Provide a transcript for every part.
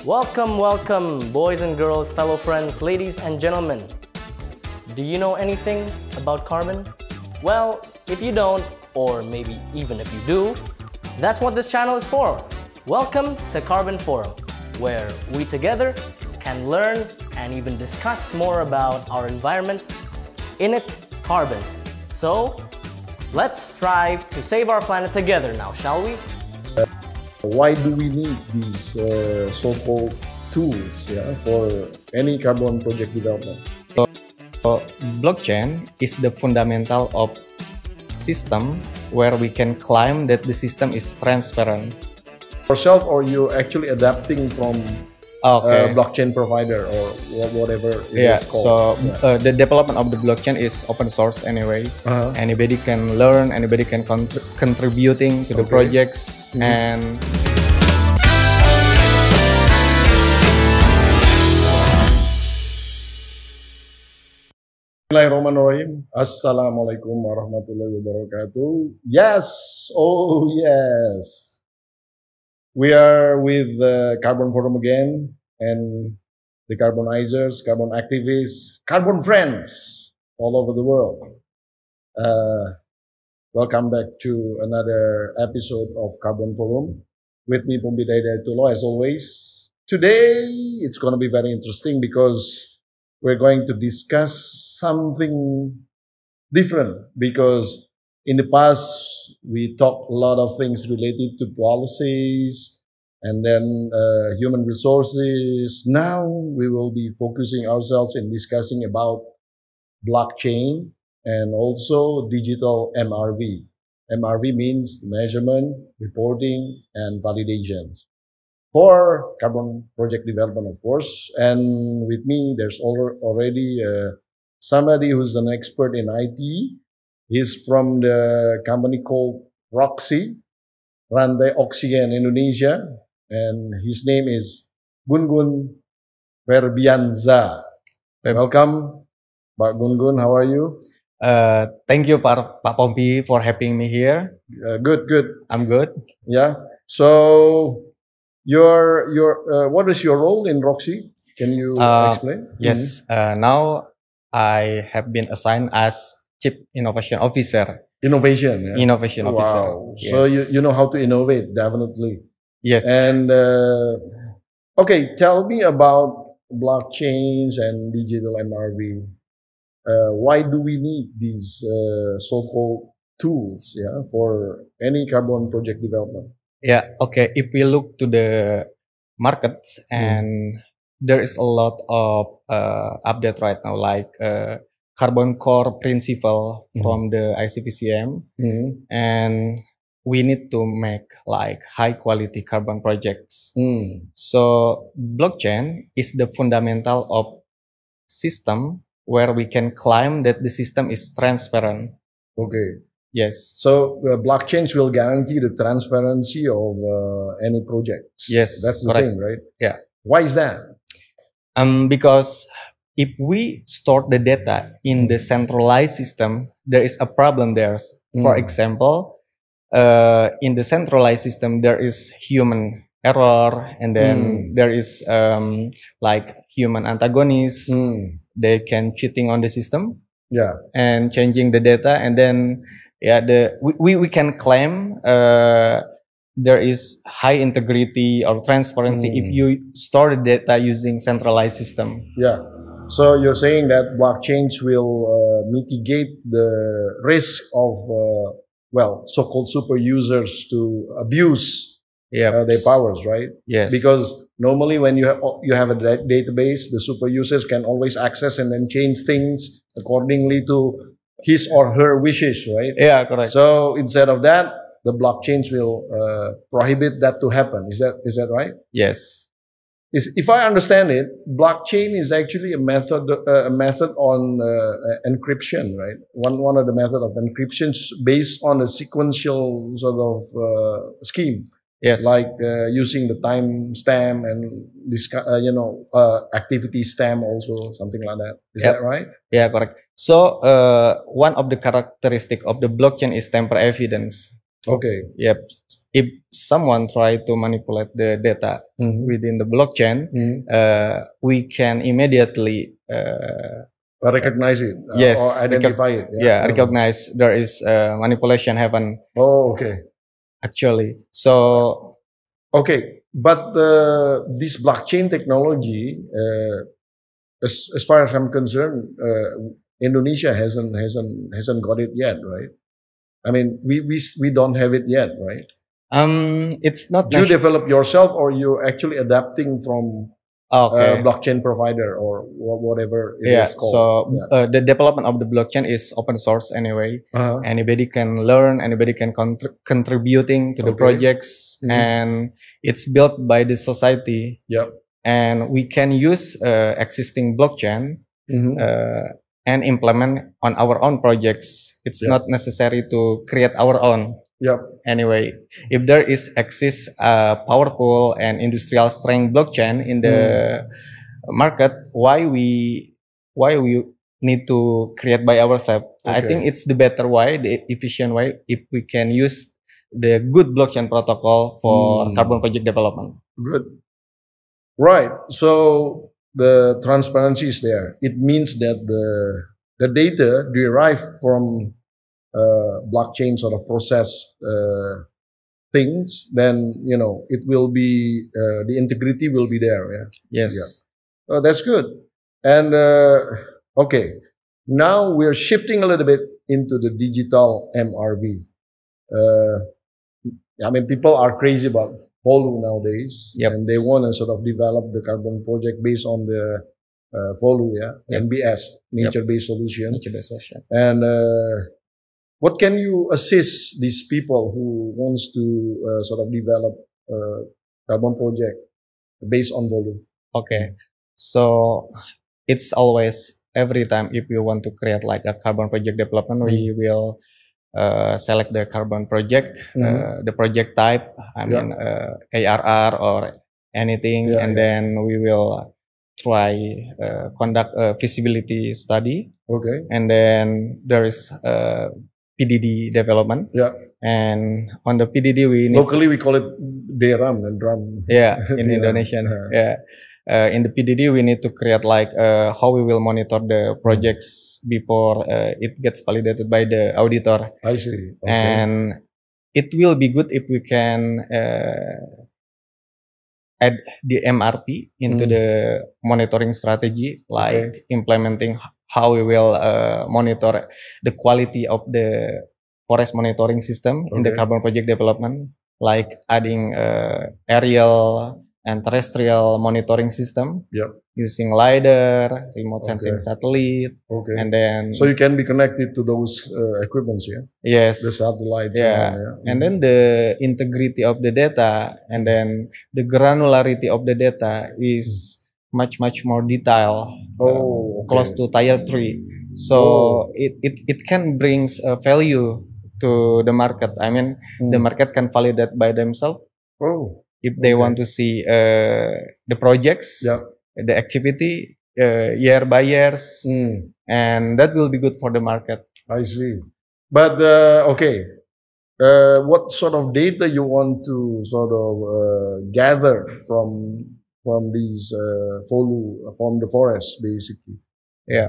Welcome, boys and girls, fellow friends, ladies and gentlemen. Do you know anything about carbon? Well, if you don't, or maybe even if you do, that's what this channel is for. Welcome to Carbon Forum, where we together can learn and even discuss more about our environment, in it, carbon. So, let's strive to save our planet together now, shall we? Why do we need these so-called tools for any carbon project development? So, blockchain is the fundamental of system where we can claim that the system is transparent. Yourself, or you're actually adapting from blockchain provider or whatever it is called? So the development of the blockchain is open source anyway. Anybody can learn, anybody can contributing to the projects and Bismillahirrahmanirrahim. Assalamualaikum warahmatullahi wabarakatuh. Yes, oh yes. We are with the Carbon Forum again, and the carbonizers, carbon activists, carbon friends all over the world. Welcome back to another episode of Carbon Forum. With me, Pombidai Daitulo, as always. Today, it's going to be very interesting because we're going to discuss something different, because in the past, we talked a lot of things related to policies and then human resources. Now we will be focusing ourselves in discussing about blockchain and also digital MRV. MRV means measurement, reporting, and validation for carbon project development, of course. And with me, there's already somebody who's an expert in IT. He's from the company called ROXI, Rantai Oxygen Indonesia, and his name is Gungun Febrianza. Welcome, Pak Gungun. How are you? Thank you, Pak Pompi, for having me here. Good. I'm good. Yeah. So, what is your role in ROXI? Can you explain? Yes. Now I have been assigned as Chief Innovation Officer. Innovation Officer. Wow. Yes. So you know how to innovate, definitely. Yes. And okay, tell me about blockchains and digital MRV. Why do we need these so-called tools for any carbon project development? Yeah. Okay. If we look to the markets, and there is a lot of update right now, like carbon core principle from the ICPCM, and we need to make like high quality carbon projects. So blockchain is the fundamental of system where we can claim that the system is transparent. Okay. Yes. So blockchains will guarantee the transparency of any project. Yes. That's the thing, right? Yeah. Why is that? Because if we store the data in the centralized system, there is a problem there. For example, in the centralized system, there is human error, and then there is like human antagonists. They can cheating on the system, and changing the data, and then we can claim there is high integrity or transparency if you store the data using centralized system. Yeah. So you're saying that blockchains will mitigate the risk of so-called super users to abuse their powers, right? Yes. Because normally when you have a database, the super users can always access and then change things accordingly to his or her wishes, right? Yeah, correct. So instead of that, the blockchains will prohibit that to happen. Is that right? Yes. If I understand it, blockchain is actually a method on encryption, right? One of the method of encryption based on a sequential sort of scheme. Yes. Like using the time stamp and this, activity stamp also, something like that. Is that right? Yeah, correct. So one of the characteristic of the blockchain is tamper evidence. Okay. Yep. If someone try to manipulate the data within the blockchain, we can immediately Recognize it yes, or identify it. Yeah, recognize there is manipulation happen. Oh, okay. Actually, so okay, but this blockchain technology, as far as I'm concerned, Indonesia hasn't got it yet, right? I mean, we don't have it yet, right? It's not. Do you develop yourself, or you're actually adapting from blockchain provider or whatever it is called? So the development of the blockchain is open source anyway. Anybody can learn, anybody can contributing to the projects, and it's built by the society. Yep. And we can use existing blockchain and implement on our own projects. It's not necessary to create our own. Yep. Anyway, if there is exists powerful and industrial strength blockchain in the market, why we need to create by ourselves? I think it's the better way, the efficient way, if we can use the good blockchain protocol for carbon project development. Good. Right. So the transparency is there. It means that the data derived from blockchain sort of process things, then it will be the integrity will be there. Yeah. Yes. Yeah. Oh, that's good. And okay, now we're shifting a little bit into the digital MRV. I mean, people are crazy about Volu nowadays, and they want to sort of develop the carbon project based on the Volu, NBS, nature-based solution. Nature-based solution. And what can you assist these people who wants to sort of develop carbon project based on Volu? Okay, so it's always every time if you want to create like a carbon project development, we will select the carbon project, the project type, I mean ARR or anything, and then we will try conduct a feasibility study. Okay. And then there is PDD development. Yeah. And on the PDD we need locally we call it DRAM and drum. Yeah, in Indonesian. Yeah. In the PDD, we need to create like how we will monitor the projects before it gets validated by the auditor. I see. Okay. And it will be good if we can add the MRP into the monitoring strategy, like implementing how we will monitor the quality of the forest monitoring system in the carbon project development, like adding aerial and terrestrial monitoring system using LiDAR, remote sensing satellite, and then so you can be connected to those equipments, yes, the satellites, and then the integrity of the data, and then the granularity of the data is much more detailed, close to tier 3. So it can brings a value to the market. I mean, the market can validate by themselves. If they want to see the projects, the activity year by years, and that will be good for the market. I see. But what sort of data you want to sort of gather from these Volu, from the forest, basically? Yeah.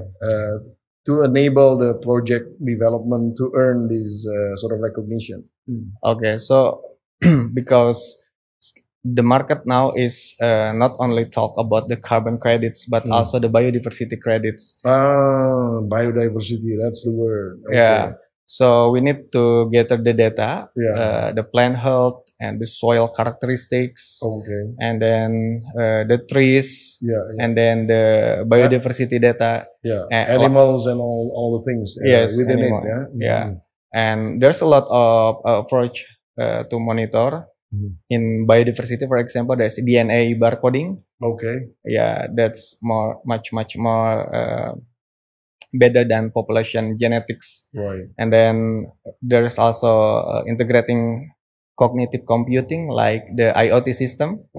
To enable the project development to earn this sort of recognition. Okay, so because the market now is not only talk about the carbon credits, but also the biodiversity credits. Biodiversity, that's the word. Yeah. So we need to gather the data, the plant health and the soil characteristics, and then the trees, and then the biodiversity data, animals and all the things within animal. it. And there's a lot of approach to monitor. In biodiversity, for example, there's DNA barcoding. Yeah, that's much more better than population genetics. And then there's also integrating cognitive computing, like the IoT system.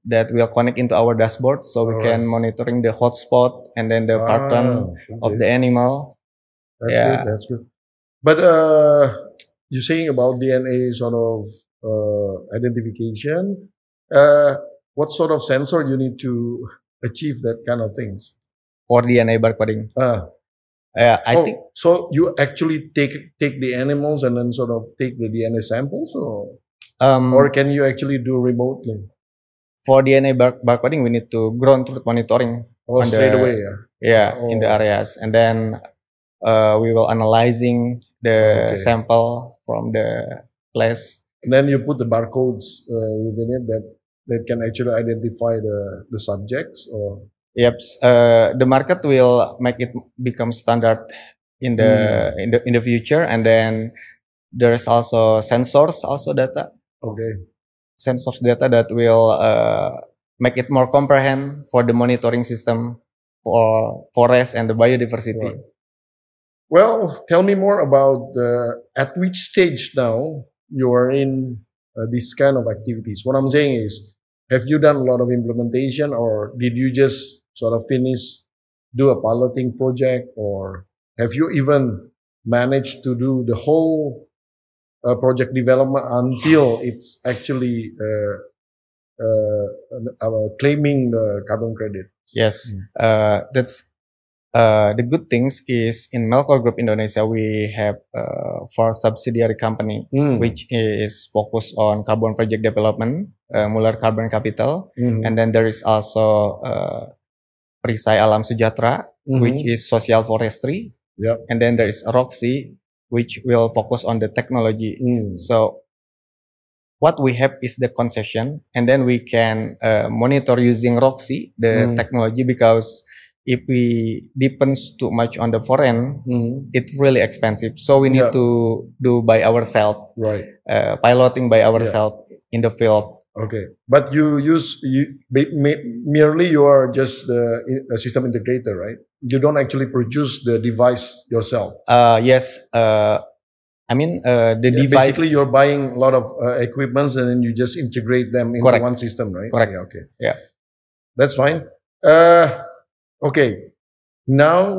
That will connect into our dashboard, so we can monitoring the hotspot and then the pattern of the animal. That's good. But you're saying about DNA sort of identification. What sort of sensor you need to achieve that kind of things? For DNA barcoding. I think so. You actually take the animals and then sort of take the DNA samples, or can you actually do remotely? For DNA barcoding, we need to ground truth monitoring straight away. In the areas, and then we will analyzing the sample from the place. And then you put the barcodes within it that can actually identify the subjects, or Yep, the market will make it become standard in the future, and then there's also sensors, also data. Sensors data that will make it more comprehend for the monitoring system for forest and the biodiversity. Right. Well, tell me more about at which stage now you are in this kind of activities. What I'm saying is, have you done a lot of implementation, or did you just sort of do a piloting project, or have you even managed to do the whole project development until it's actually claiming the carbon credit? Yes, that's the good things is in Melkor Group Indonesia we have 4 subsidiary company which is focused on carbon project development, Muller Carbon Capital, and then there is also Perisai Alam Sejahtera, which is social forestry, and then there is ROXI, which will focus on the technology. So what we have is the concession, and then we can monitor using ROXI, the technology, because if we depends too much on the foreign, it's really expensive. So we need to do by ourselves, piloting by ourselves in the field. Okay, but you merely you are just a system integrator, right? You don't actually produce the device yourself. Yes. I mean, the device. Basically, you're buying a lot of equipments and then you just integrate them into one system, right? Correct. Yeah, okay. Yeah. That's fine. Okay. Now,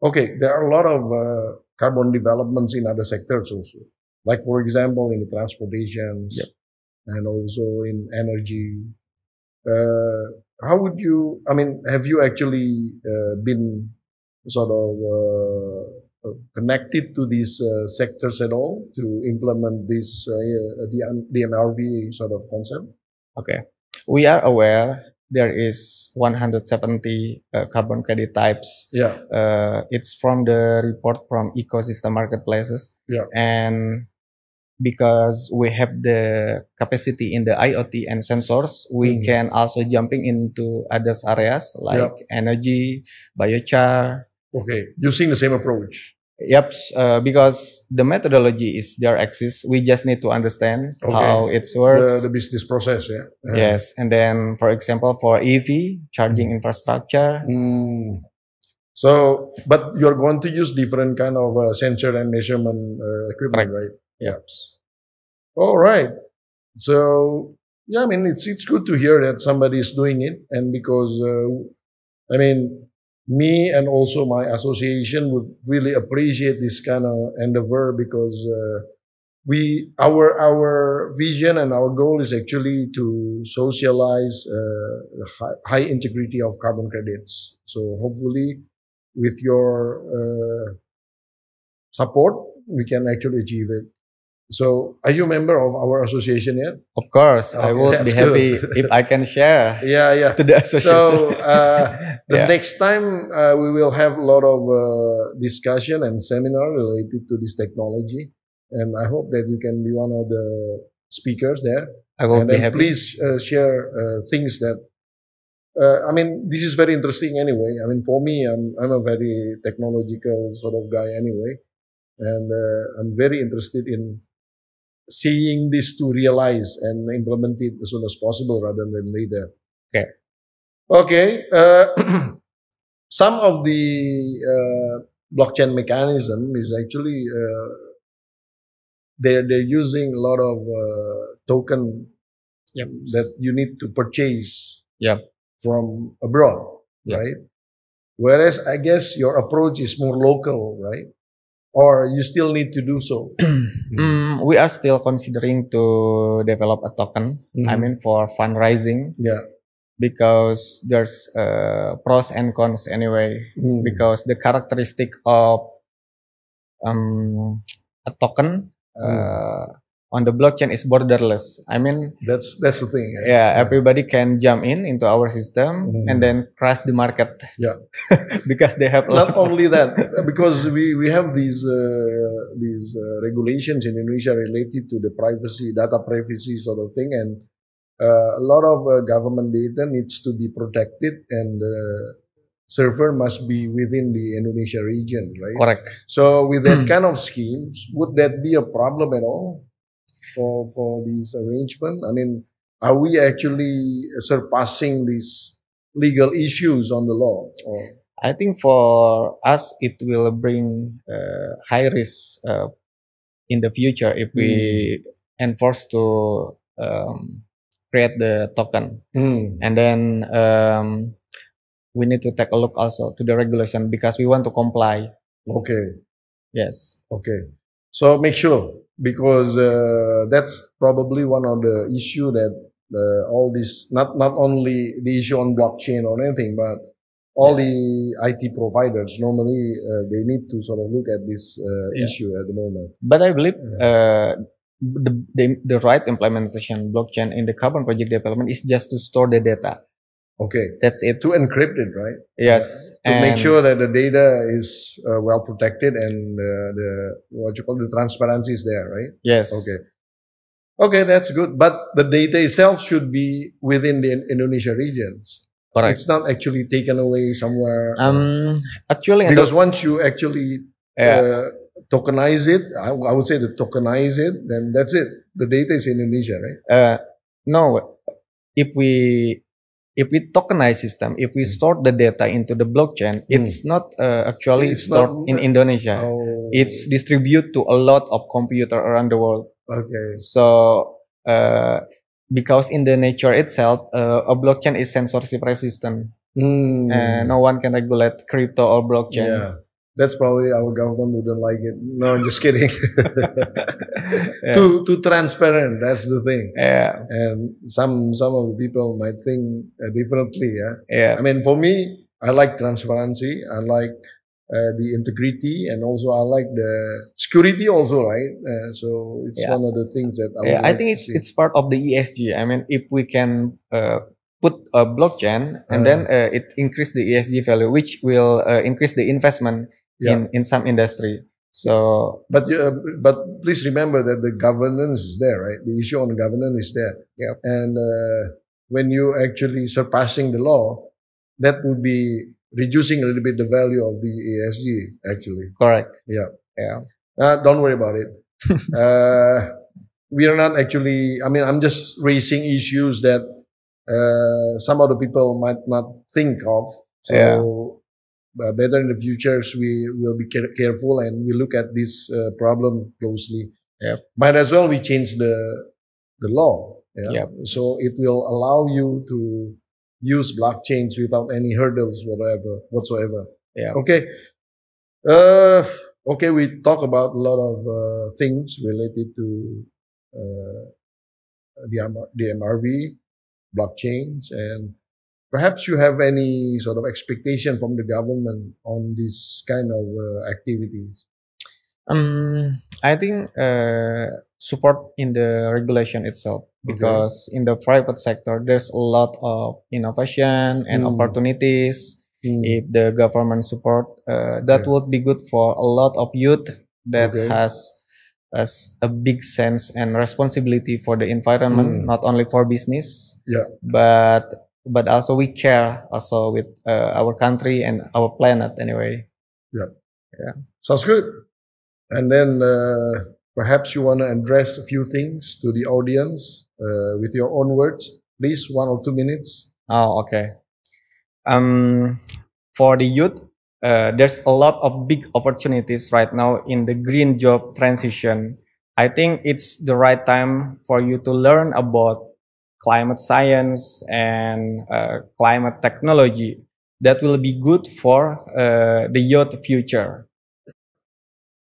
there are a lot of carbon developments in other sectors also. Like, for example, in the transportation and also in energy. How would you, have you actually been sort of connected to these sectors at all to implement this the MRV sort of concept? Okay, we are aware there is 170 carbon credit types. It's from the report from ecosystem marketplaces. And because we have the capacity in the IoT and sensors, we can also jumping into other areas like energy, biochar. Okay, using the same approach. Yep, because the methodology is there exists. We just need to understand how it works. The business process, Yes, and then, for example, for EV charging infrastructure. So, but you're going to use different kind of sensor and measurement equipment, right? Yep. All right. So, yeah, it's good to hear that somebody is doing it, and because me and also my association would really appreciate this kind of endeavor, because our vision and our goal is actually to socialize high integrity of carbon credits. So hopefully with your support, we can actually achieve it. So, are you a member of our association yet? Of course, I would be happy if I can share. To the association. So, the next time we will have a lot of discussion and seminar related to this technology, and I hope that you can be one of the speakers there. I will be happy. Please share things that. This is very interesting anyway. For me, I'm a very technological sort of guy anyway, and I'm very interested in seeing this to realize and implement it as soon as possible rather than later. Okay. Some of the blockchain mechanism is actually they're using a lot of token that you need to purchase from abroad, right? Whereas I guess your approach is more local, right? or you still need to do so? We are still considering to develop a token. I mean, for fundraising. Yeah. Because there's pros and cons anyway. Because the characteristic of a token on the blockchain is borderless. I mean, that's the thing. Yeah, everybody can jump into our system and then crash the market. Yeah, because they have not only that, because we have these regulations in Indonesia related to the privacy, data privacy sort of thing, and a lot of government data needs to be protected, and server must be within the Indonesia region, right? Correct. So with that kind of schemes, would that be a problem at all for this arrangement? I mean, are we actually surpassing these legal issues on the law? Or? I think for us, it will bring high risk in the future if we enforce to create the token. And then we need to take a look also to the regulation because we want to comply. Okay. Yes. Okay. So make sure, because that's probably one of the issue that all this, not only the issue on blockchain or anything, but all the IT providers normally they need to sort of look at this issue at the moment. But I believe the right implementation blockchain in the carbon project development is just to store the data. Okay, that's it. To encrypt it, right? Yes, to make sure that the data is well protected and the transparency is there, right? Yes. Okay. Okay, that's good. But the data itself should be within the Indonesia regions. Correct. It's not actually taken away somewhere. Actually, because once you actually tokenize it, I would say to tokenize it, then that's it. The data is in Indonesia, right? No, if we tokenize system, if we store the data into the blockchain, it's not actually stored in Indonesia. Oh. It's distributed to a lot of computer around the world. Okay. So because in the nature itself, a blockchain is censorship resistant. No one can regulate crypto or blockchain. Yeah. That's probably our government wouldn't like it. No, I'm just kidding. Too transparent. That's the thing. Yeah. And some of the people might think differently. Yeah. I mean, for me, I like transparency. I like the integrity, and also I like the security also, right? So it's one of the things that I think it's part of the ESG. I mean, if we can put a blockchain and then it increase the ESG value, which will increase the investment in some industry. So, but please remember that the governance is there, right? The issue on governance is there. Yeah. And when you actually surpassing the law, that would be reducing a little bit the value of the ESG, actually. Correct. Yeah. Yeah. Don't worry about it. We are not actually, I mean, I'm just raising issues that some other people might not think of. So better in the futures, we will be careful and we look at this problem closely. Yeah. Might as well we change the law. Yeah. So it will allow you to use blockchains without any hurdles whatsoever. Yeah. Okay. Okay, we talk about a lot of things related to the MRV, blockchains, and perhaps you have any sort of expectation from the government on this kind of activities. I think support in the regulation itself, because in the private sector there's a lot of innovation and opportunities. If the government support, that would be good for a lot of youth that has a big sense and responsibility for the environment, not only for business, but also we care also with our country and our planet anyway. Yeah. Sounds good. And then perhaps you want to address a few things to the audience with your own words, please, 1 or 2 minutes. Oh, okay. For the youth, there's a lot of big opportunities right now in the green job transition. I think it's the right time for you to learn about climate science and climate technology. That will be good for the youth future.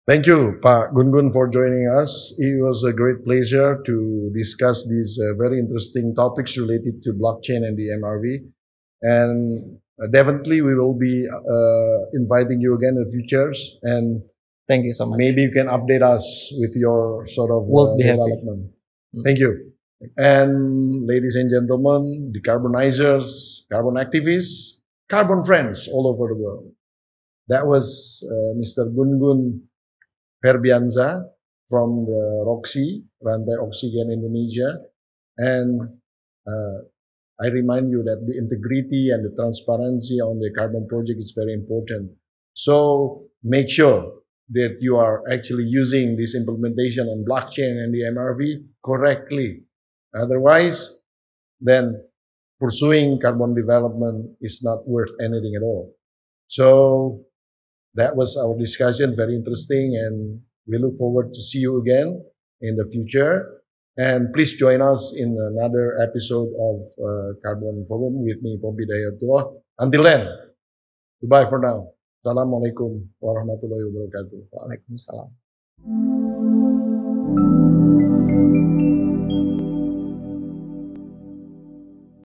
Thank you, Pak Gungun, for joining us. It was a great pleasure to discuss these very interesting topics related to blockchain and the MRV. And definitely, we will be inviting you again in the futures. And Thank you so much. maybe you can update us with your sort of We'll be happy. development. Thank you. And ladies and gentlemen, decarbonizers, carbon activists, carbon friends all over the world. That was Mr. Gungun Febrianza from the ROXI, Rantai Oxygen Indonesia. And I remind you that the integrity and the transparency on the carbon project is very important. So make sure that you are actually using this implementation on blockchain and the MRV correctly. Otherwise, then pursuing carbon development is not worth anything at all. So that was our discussion, very interesting, and we look forward to see you again in the future. And please join us in another episode of Carbon Forum with me, Pompi Dayatullah. Until then, goodbye for now. Assalamualaikum warahmatullahi wabarakatuh. Waalaikumsalam.